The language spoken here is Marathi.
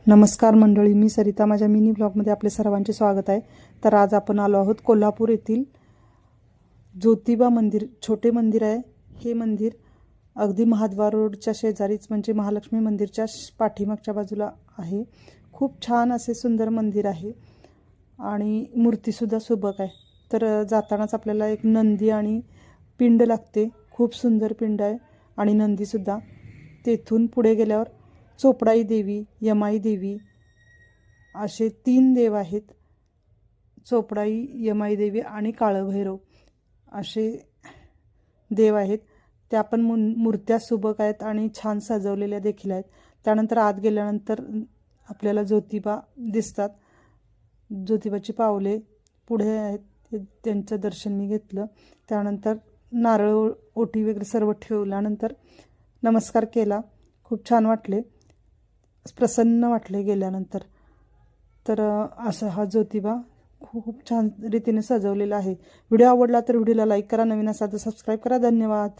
नमस्कार मंडळी, मी सरिता. माझ्या मिनी ब्लॉगमध्ये आपले सर्वांचे स्वागत आहे. तर आज आपण आलो आहोत कोल्हापूर येथील ज्योतिबा मंदिर. छोटे मंदिर आहे हे. मंदिर अगदी महाद्वार रोडच्या शेजारीच म्हणजे महालक्ष्मी मंदिरच्या पाठीमागच्या बाजूला आहे. खूप छान असे सुंदर मंदिर आहे आणि मूर्तीसुद्धा सुबक आहे. तर जातानाच आपल्याला एक नंदी आणि पिंड लागते. खूप सुंदर पिंड आहे आणि नंदीसुद्धा. तेथून पुढे गेल्यावर चोपडाई देवी, यमाई देवी असे 3 देव आहेत. चोपडाई, यमाई देवी आणि काळभैरव असे देव आहेत. त्या पण मूर्त्या सुबक आहेत आणि छान सजवलेल्या देखील आहेत. त्यानंतर आत गेल्यानंतर आपल्याला ज्योतिबा दिसतात. ज्योतिबाची पावले पुढे आहेत, त्यांचं दर्शन मी घेतलं. त्यानंतर नारळ ओटी वगैरे सर्व ठेवल्यानंतर नमस्कार केला. खूप छान वाटले, प्रसन्न वाटले गेल्यानंतर. तर असा हा ज्योतिबा खूप छान रीतीने सजवलेला आहे. व्हिडिओ आवडला तर व्हिडिओला लाईक करा, नवीन असाल तर सबस्क्राईब करा. धन्यवाद.